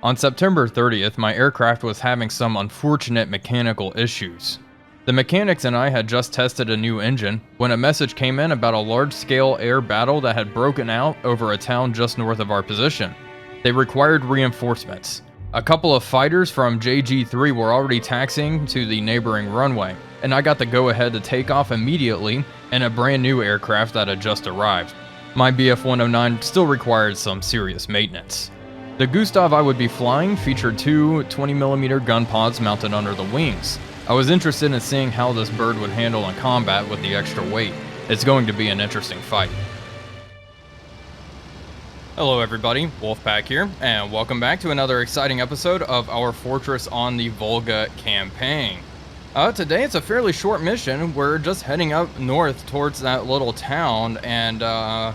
On September 30th, my aircraft was having some unfortunate mechanical issues. The mechanics and I had just tested a new engine when a message came in about a large-scale air battle that had broken out over a town just north of our position. They required reinforcements. A couple of fighters from JG-3 were already taxiing to the neighboring runway, and I got the go-ahead to take off immediately in a brand new aircraft that had just arrived. My BF-109 still required some serious maintenance. The Gustav I would be flying featured two 20mm gun pods mounted under the wings. I was interested in seeing how this bird would handle in combat with the extra weight. It's going to be an interesting fight. Hello everybody, Wolfpack here, and welcome back to another exciting episode of our Fortress on the Volga campaign. Today it's a fairly short mission. We're just heading up north towards that little town and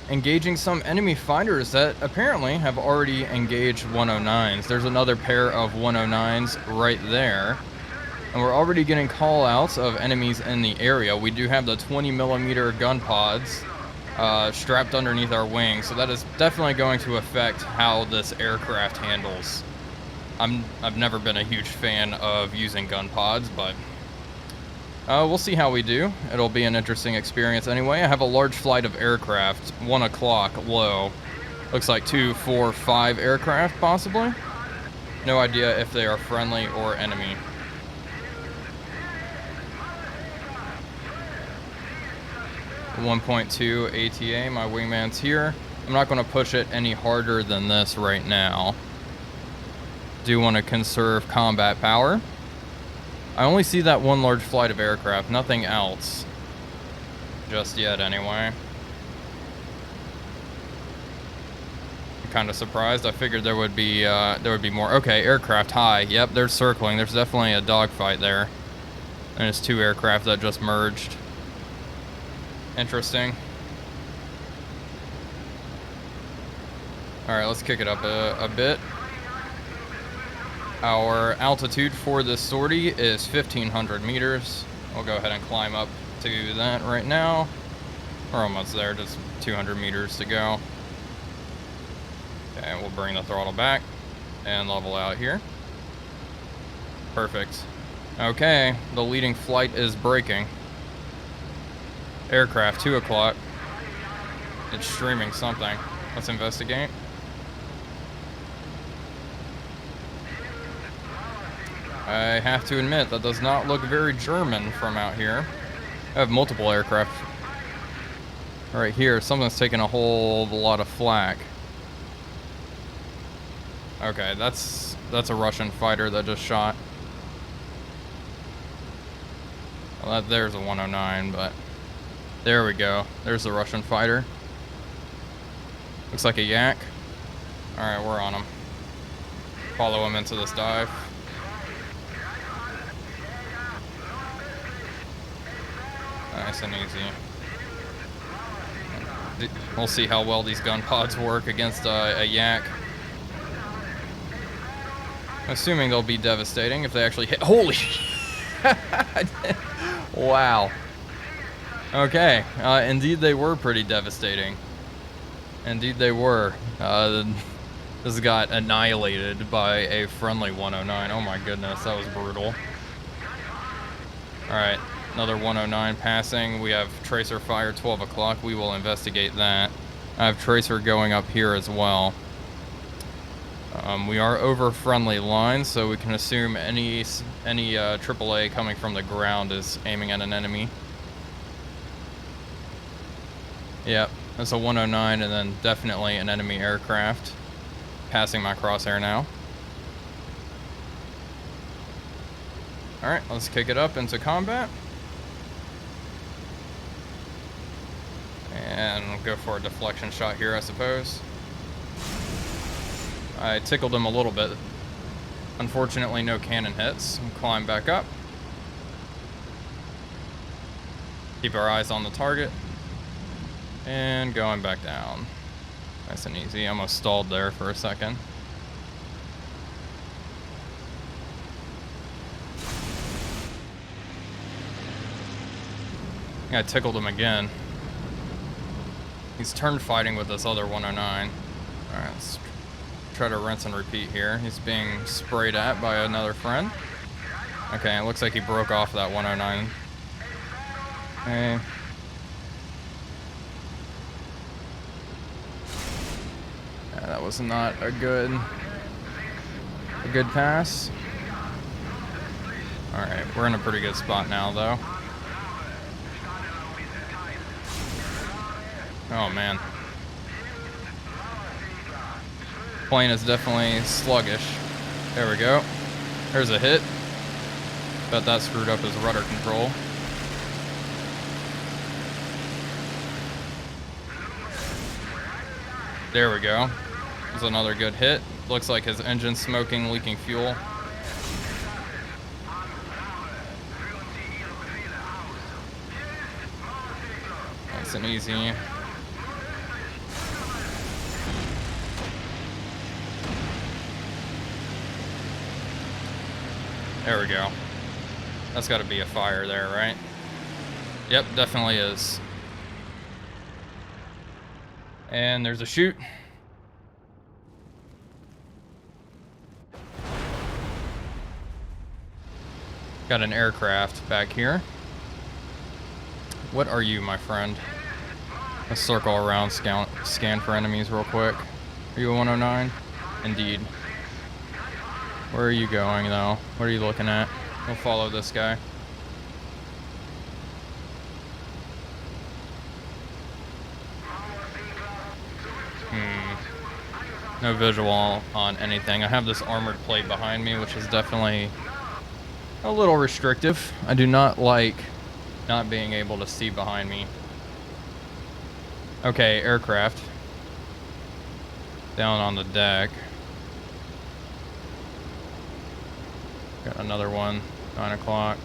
engaging some enemy fighters that apparently have already engaged 109s. There's another pair of 109s right there. And we're already getting call-outs of enemies in the area. We do have the 20mm gun pods strapped underneath our wings, so that is definitely going to affect how this aircraft handles. I've never been a huge fan of using gun pods, but we'll see how we do. It'll be an interesting experience anyway. I have a large flight of aircraft, 1 o'clock low. Looks like 2, 4, 5 aircraft possibly. No idea if they are friendly or enemy. .2 ATA, my wingman's here. I'm not going to push it any harder than this right now. Do want to conserve combat power. I only see that one large flight of aircraft, nothing else. Just yet, anyway. I'm kind of surprised. I figured there would be more. Okay, aircraft high. Yep, they're circling. There's definitely a dogfight there. And it's 2 aircraft that just merged. Interesting. Alright, let's kick it up a bit. Our altitude for this sortie is 1,500 meters. We'll go ahead and climb up to that right now. We're almost there, just 200 meters to go. Okay, we'll bring the throttle back and level out here. Perfect. Okay, the leading flight is braking. Aircraft, 2 o'clock. It's streaming something. Let's investigate. I have to admit, that does not look very German from out here. I have multiple aircraft. Right here, something's taking a whole lot of flak. Okay, that's a Russian fighter that just shot. Well, there's a 109, but... there we go. There's the Russian fighter. Looks like a yak. Alright, we're on him. Follow him into this dive. Nice and easy. We'll see how well these gun pods work against a yak. Assuming they'll be devastating if they actually hit. Holy! Wow. Okay, indeed they were pretty devastating. Indeed they were. This got annihilated by a friendly 109. Oh my goodness, that was brutal. Alright, another 109 passing. We have tracer fire, 12 o'clock. We will investigate that. I have tracer going up here as well. We are over friendly lines, so we can assume any AAA coming from the ground is aiming at an enemy. Yep, that's a 109 and then definitely an enemy aircraft. Passing my crosshair now. Alright, let's kick it up into combat. And we'll go for a deflection shot here, I suppose. I tickled him a little bit. Unfortunately, no cannon hits. We'll climb back up. Keep our eyes on the target. And going back down. Nice and easy. Almost stalled there for a second. I tickled him again. He's turn fighting with this other 109. Alright, let's try to rinse and repeat here. He's being sprayed at by another friend. Okay, it looks like he broke off that 109. Okay. Yeah, that was not a good pass. All right, we're in a pretty good spot now, though. Oh man, plane is definitely sluggish. There we go. There's a hit. Bet that screwed up his rudder control. There we go. There's another good hit. Looks like his engine's smoking, leaking fuel. Nice and easy. There we go. That's got to be a fire there, right? Yep, definitely is. And there's a chute. Got an aircraft back here. What are you, my friend? Let's circle around, scan for enemies real quick. Are you a 109? Indeed. Where are you going, though? What are you looking at? We'll follow this guy. No visual on anything. I have this armored plate behind me, which is definitely a little restrictive. I do not like not being able to see behind me. Okay, aircraft. Down on the deck. Got another one, 9 o'clock.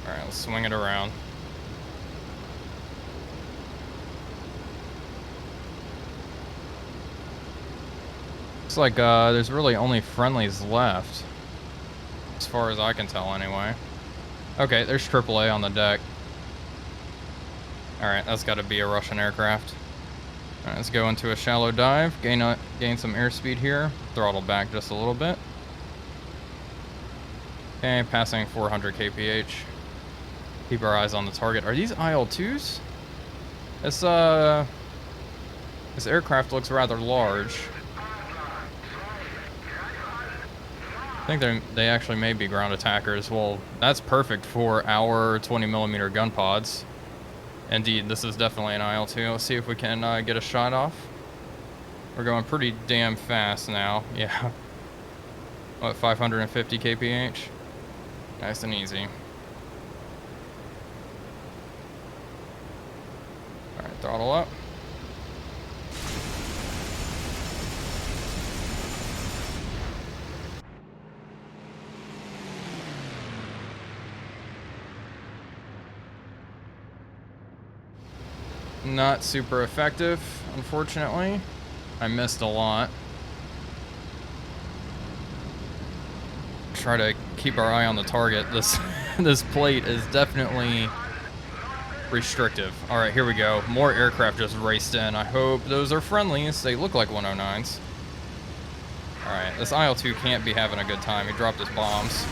Alright, let's swing it around. Looks like there's really only friendlies left. As far as I can tell, anyway. Okay, there's AAA on the deck. Alright, that's got to be a Russian aircraft. Alright, let's go into a shallow dive. Gain some airspeed here. Throttle back just a little bit. Okay, passing 400 kph. Keep our eyes on the target. Are these IL-2s? This aircraft looks rather large. I think they actually may be ground attackers. Well, that's perfect for our 20mm gun pods. Indeed, this is definitely an IL-2. Let's see if we can get a shot off. We're going pretty damn fast now. Yeah. What, 550 kph? Nice and easy. Alright, throttle up. Not super effective, unfortunately. I missed a lot. Try to keep our eye on the target. This plate is definitely restrictive. All right, here we go. More aircraft just raced in. I hope those are friendlies. They look like 109s. All right, this IL-2 can't be having a good time. He dropped his bombs.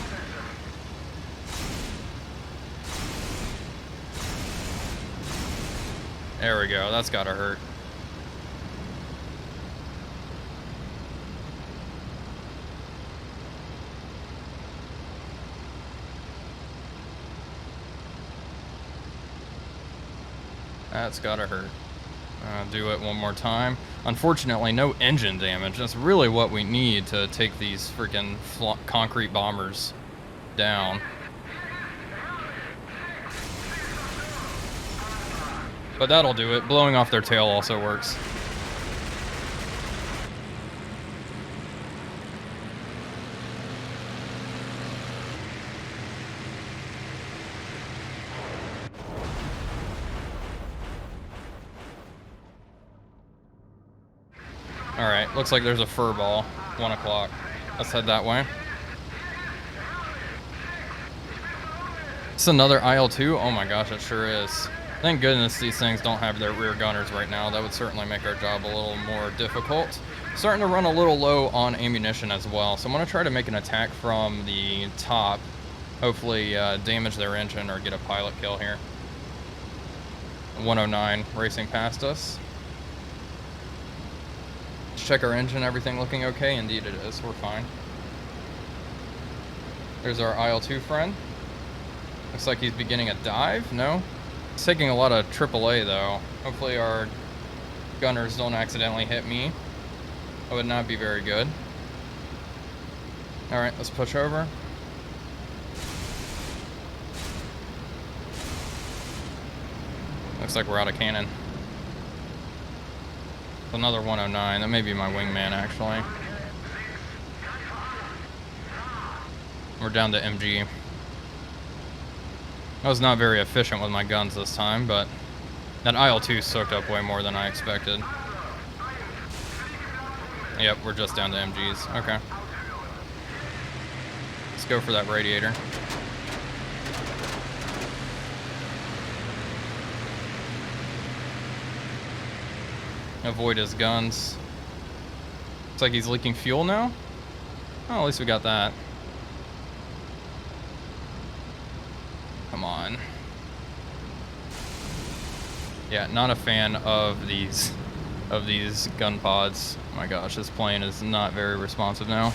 There we go. That's gotta hurt. That's gotta hurt. Do it one more time. Unfortunately, no engine damage. That's really what we need to take these freaking concrete bombers down. But that'll do it. Blowing off their tail also works. Alright, looks like there's a fur ball. 1 o'clock. Let's head that way. It's another IL-2? Oh my gosh, it sure is. Thank goodness these things don't have their rear gunners right now. That would certainly make our job a little more difficult. starting to run a little low on ammunition as well, so I'm going to try to make an attack from the top. Hopefully damage their engine or get a pilot kill here. 109 racing past us. Let's check our engine, everything looking okay? Indeed it is, we're fine. There's our IL-2 friend. Looks like he's beginning a dive, no? He's taking a lot of AAA though. Hopefully our gunners don't accidentally hit me. That would not be very good. Alright, let's push over. Looks like we're out of cannon. Another 109. That may be my wingman, actually. We're down to MG. I was not very efficient with my guns this time, but that IL-2 soaked up way more than I expected. Yep, we're just down to MGs. Okay. Let's go for that radiator. Avoid his guns. Looks like he's leaking fuel now. Oh, at least we got that. Come on. Yeah, not a fan of these gun pods. Oh my gosh, this plane is not very responsive now.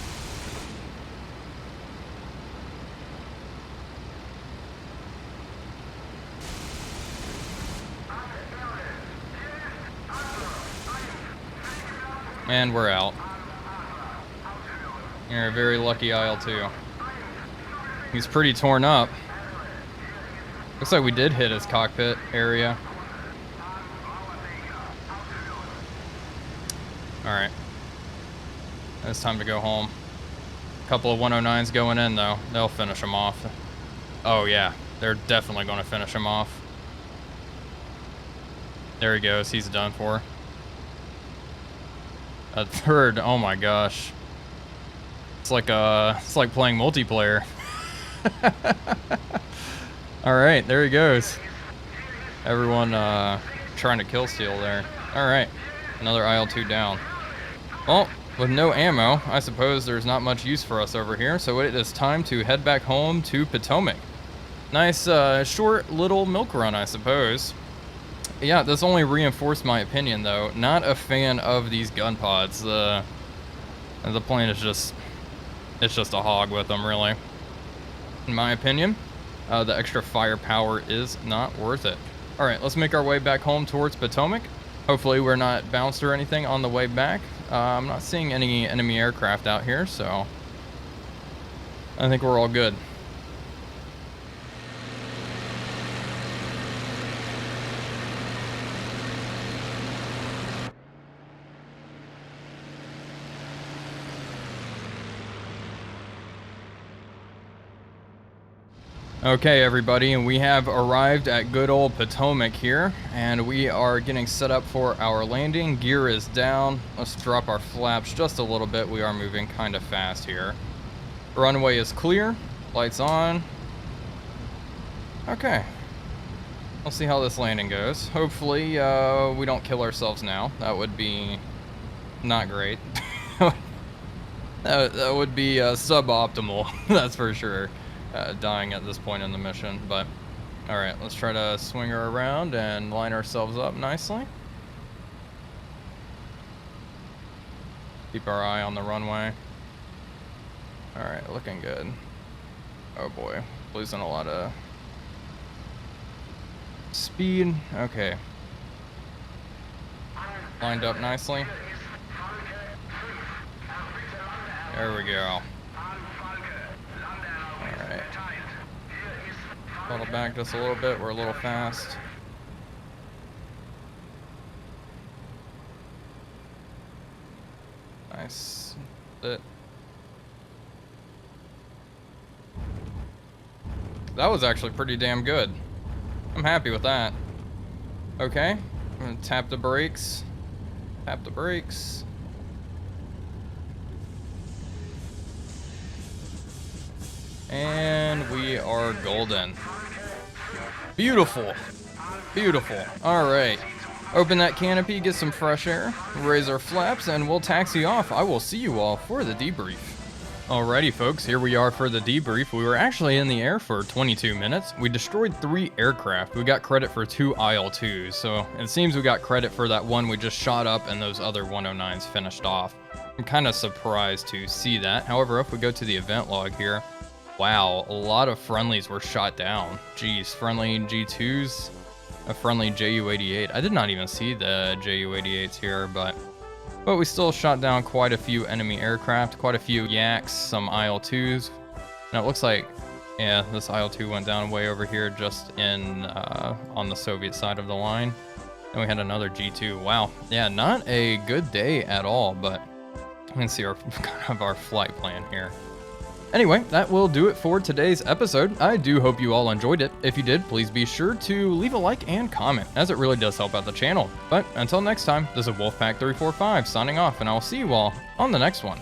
And we're out. You're a very lucky IL-2. He's pretty torn up. Looks like we did hit his cockpit area. Alright. It's time to go home. A couple of 109s going in though. They'll finish him off. Oh yeah, they're definitely going to finish him off. There he goes, he's done for. A third, oh my gosh. It's like playing multiplayer. Alright, there he goes. Everyone trying to kill steal there. Alright, another IL-2 down. Well, with no ammo, I suppose there's not much use for us over here, so it is time to head back home to Teutonic. Nice short little milk run, I suppose. Yeah, this only reinforced my opinion though. Not a fan of these gun pods. The plane is just, it's just a hog with them, really. In my opinion, the extra firepower is not worth it. All right, let's make our way back home towards Teutonic. Hopefully we're not bounced or anything on the way back. I'm not seeing any enemy aircraft out here, so I think we're all good. Okay, everybody, and we have arrived at good old Teutonic here, and we are getting set up for our landing. Gear is down. Let's drop our flaps just a little bit. We are moving kind of fast here. Runway is clear. Lights on. Okay. We'll see how this landing goes. Hopefully, we don't kill ourselves now. That would be not great. that would be suboptimal, that's for sure. Dying at this point in the mission, but all right, let's try to swing her around and line ourselves up nicely. Keep our eye on the runway. All right, looking good. Oh boy, losing a lot of speed. Okay, lined up nicely. There we go. Throttle back just a little bit, we're a little fast. Nice. That was actually pretty damn good. I'm happy with that. Okay, I'm gonna tap the brakes. Tap the brakes. And we are golden. Beautiful. Beautiful. All right. Open that canopy, get some fresh air, raise our flaps, and we'll taxi off. I will see you all for the debrief. Alrighty folks, here we are for the debrief. We were actually in the air for 22 minutes. We destroyed 3 aircraft. We got credit for 2 IL-2s, so it seems we got credit for that one we just shot up and those other 109s finished off. I'm kind of surprised to see that. However, if we go to the event log here, wow, a lot of friendlies were shot down. Geez, friendly G2s, a friendly Ju-88. I did not even see the Ju-88s here, but we still shot down quite a few enemy aircraft, quite a few Yaks, some IL-2s. And it looks like, yeah, this IL-2 went down way over here just in on the Soviet side of the line. And we had another G2. Wow, yeah, not a good day at all, but you can see our kind of our flight plan here. Anyway, that will do it for today's episode. I do hope you all enjoyed it. If you did, please be sure to leave a like and comment, as it really does help out the channel. But until next time, this is Wolfpack345 signing off, and I'll see you all on the next one.